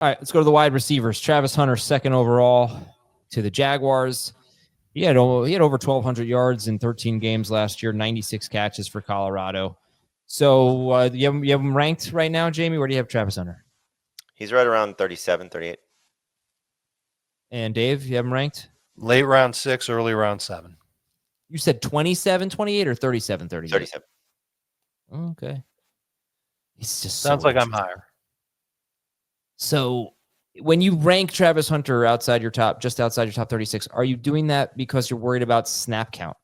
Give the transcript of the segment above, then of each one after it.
All right, let's go to the wide receivers. Travis Hunter, second overall to the Jaguars. He had over 1,200 yards in 13 games last year, 96 catches for Colorado. So you have him ranked right now, Jamie? Where do you have Travis Hunter? He's right around 37, 38. And Dave, you have him ranked? Late round 6, early round 7. You said 27, 28 or 37, 38? 37. Okay. It's just sounds like I'm higher. So when you rank Travis Hunter just outside your top 36, are you doing that because you're worried about snap count?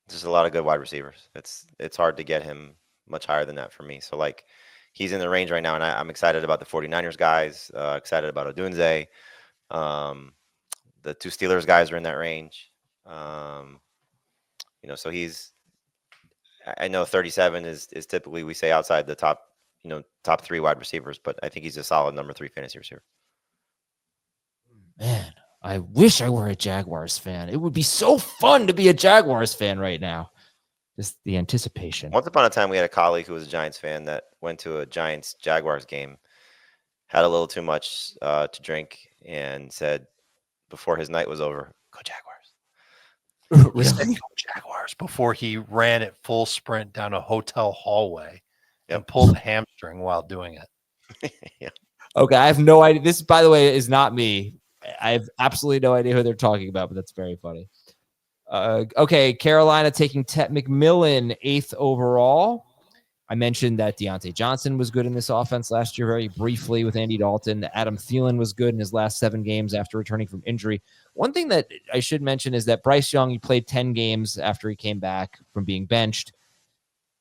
There's a lot of good wide receivers. It's hard to get him much higher than that for me. So, like, he's in the range right now, and I'm excited about the 49ers guys, excited about Odunze. The 2 Steelers guys are in that range. So I know 37 is typically, we say, outside the top 3 wide receivers, but I think he's a solid number 3 fantasy receiver. Man, I wish I were a Jaguars fan. It would be so fun to be a Jaguars fan right now. Just the anticipation. Once upon a time, we had a colleague who was a Giants fan that went to a Giants-Jaguars game, had a little too much to drink, and said before his night was over, "Go Jaguars." He said, "Go Jaguars," before he ran at full sprint down a hotel hallway and pulled a hamstring while doing it. Yeah. Okay, I have no idea. This, by the way, is not me. I have absolutely no idea who they're talking about, but that's very funny. Okay, Carolina taking Taven McMillan, 8th overall. I mentioned that Deontay Johnson was good in this offense last year very briefly with Andy Dalton. Adam Thielen was good in his last 7 games after returning from injury. One thing that I should mention is that Bryce Young, he played 10 games after he came back from being benched.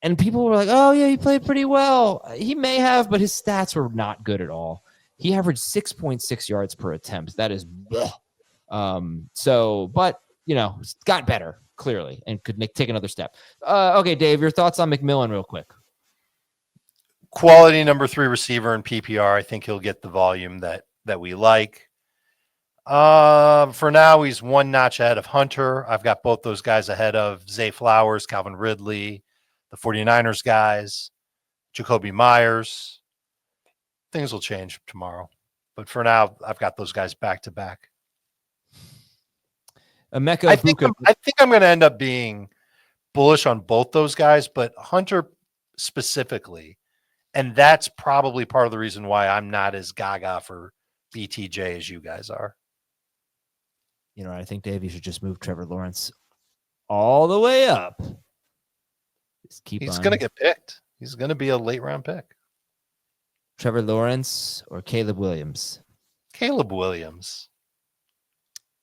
And people were like, oh, yeah, he played pretty well. He may have, but his stats were not good at all. He averaged 6.6 yards per attempt. That is bleh. But, it's got better, clearly, and could take another step. Okay, Dave, your thoughts on McMillan real quick. Quality number 3 receiver in PPR. I think he'll get the volume that we like. For now, he's 1 notch ahead of Hunter. I've got both those guys ahead of Zay Flowers, Calvin Ridley, the 49ers guys, Jacoby Myers. Things will change tomorrow. But for now, I've got those guys back to back. I think I'm going to end up being bullish on both those guys, but Hunter specifically. And that's probably part of the reason why I'm not as gaga for BTJ as you guys are. I think, Dave, you should just move Trevor Lawrence all the way up. He's going to get picked. He's going to be a late round pick. Trevor Lawrence or Caleb Williams? Caleb Williams.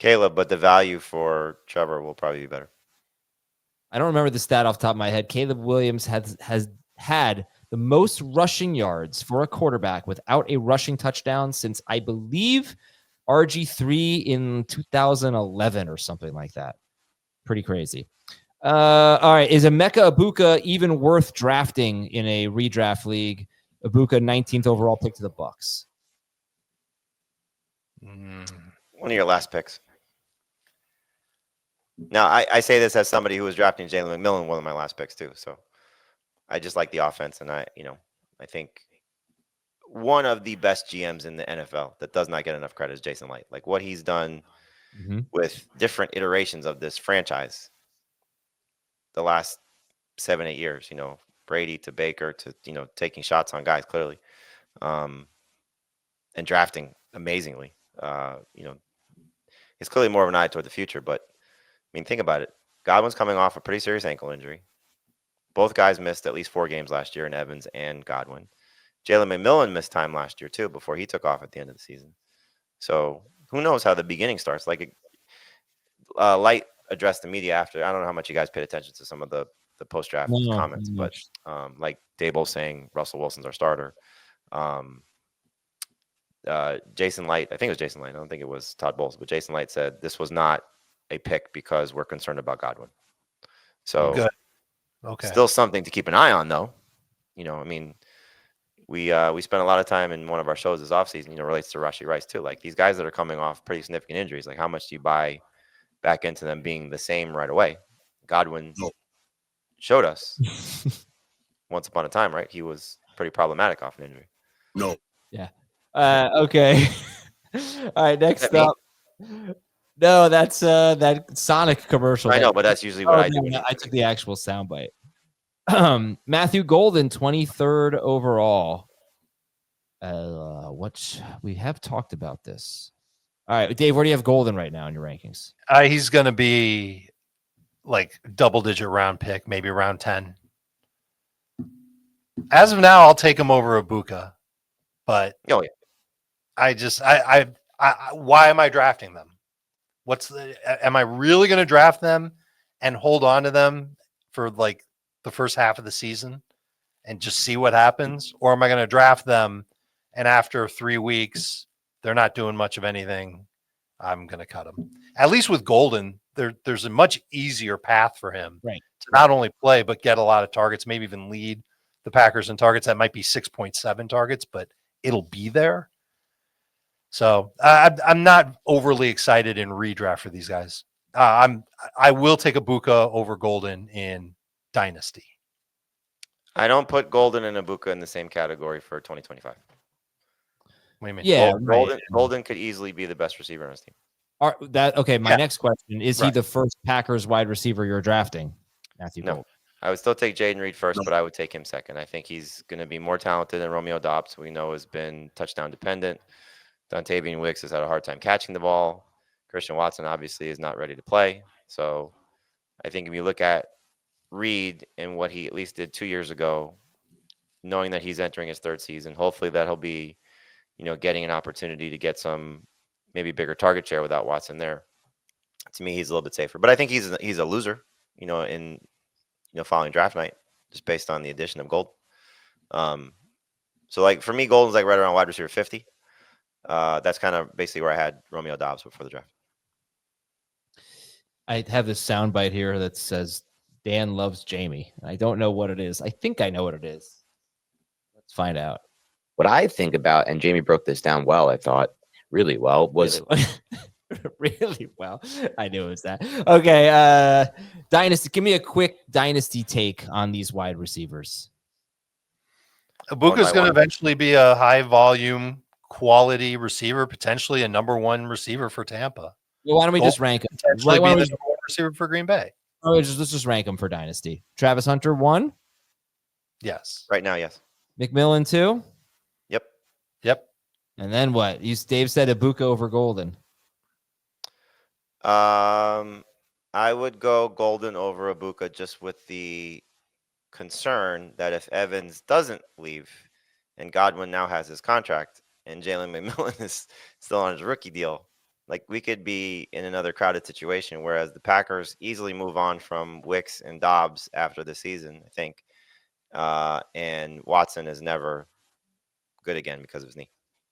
But the value for Trevor will probably be better. I don't remember the stat off the top of my head. Caleb Williams has had the most rushing yards for a quarterback without a rushing touchdown since, I believe, RG3 in 2011 or something like that. Pretty crazy. All right. Is Emeka Egbuka even worth drafting in a redraft league? Egbuka, 19th overall pick to the Bucs. One of your last picks. Now, I say this as somebody who was drafting Jalen McMillan, one of my last picks too. So I just like the offense, and I think one of the best GMs in the NFL that does not get enough credit is Jason Light. Like what he's done with different iterations of this franchise the last 7-8 years, Brady to Baker to, taking shots on guys clearly, and drafting amazingly. It's clearly more of an eye toward the future, but I mean, think about it. Godwin's coming off a pretty serious ankle injury. Both guys missed at least 4 games last year in Evans and Godwin. Jalen McMillan missed time last year too before he took off at the end of the season. So who knows how the beginning starts? Like Light addressed the media after. I don't know how much you guys paid attention to some of the post-draft comments, but like Dable saying Russell Wilson's our starter. Jason Light, I think it was Jason Light. I don't think it was Todd Bowles, but Jason Light said this was not a pick because we're concerned about Godwin. So good. Okay. Still something to keep an eye on, though. I mean, we spent a lot of time in one of our shows this offseason, relates to Rashee Rice too. Like these guys that are coming off pretty significant injuries, like how much do you buy back into them being the same right away? Godwin showed us once upon a time, right? He was pretty problematic off an injury. No. Yeah. Okay. All right. Next me? up. No, that's that Sonic commercial. I that- know, but that's usually what I do. no, I took the actual soundbite. Matthew Golden, 23rd overall. We have talked about this. All right, Dave, where do you have Golden right now in your rankings? He's going to be like double-digit round pick, maybe round 10. As of now, I'll take him over Ibuka, but Oh yeah. Why am I drafting them? Am I really going to draft them and hold on to them for like the first half of the season and just see what happens? Or am I going to draft them and after 3 weeks, they're not doing much of anything? I'm going to cut them. At least with Golden, there's a much easier path for him Right. to not only play, but get a lot of targets, maybe even lead the Packers in targets. That might be 6.7 targets, but it'll be there. So I'm not overly excited in redraft for these guys. I will take Ibuka over Golden in Dynasty. I don't put Golden and Ibuka in the same category for 2025. What do you mean? Yeah, Golden could easily be the best receiver on his team. My next question is: he Right. the first Packers wide receiver you're drafting? Matthew No. Golden. I would still take Jaden Reed first, but I would take him second. I think he's going to be more talented than Romeo Dobbs, who we know has been touchdown dependent. Dontavian Wicks has had a hard time catching the ball. Christian Watson obviously is not ready to play. So I think if you look at Reed and what he at least did 2 years ago, knowing that he's entering his third season, hopefully that he'll be, getting an opportunity to get some maybe bigger target share without Watson there. To me, he's a little bit safer. But I think he's a loser, in following draft night, just based on the addition of Gold. So like for me, Golden's like right around wide receiver 50. That's kind of basically where I had Romeo Dobbs before the draft. I have this soundbite here that says Dan loves Jamie. I don't know what it is. I think I know what it is. Let's find out. What I think about, and Jamie broke this down well, I thought really well, was really well. I knew it was that. Okay. Dynasty. Give me a quick Dynasty take on these wide receivers. Ibuka's going to eventually be a high volume, quality receiver, potentially a number one receiver for Tampa. Well, why don't we just rank them? Potentially be the number one receiver for Green Bay. Let's just rank them for Dynasty. Travis Hunter 1. Yes. Right now, yes. McMillan 2. Yep. And then what? Dave said Ibuka over Golden. I would go Golden over Ibuka just with the concern that if Evans doesn't leave and Godwin now has his contract and Jalen McMillan is still on his rookie deal, like we could be in another crowded situation, whereas the Packers easily move on from Wicks and Dobbs after the season, I think. And Watson is never good again because of his knee.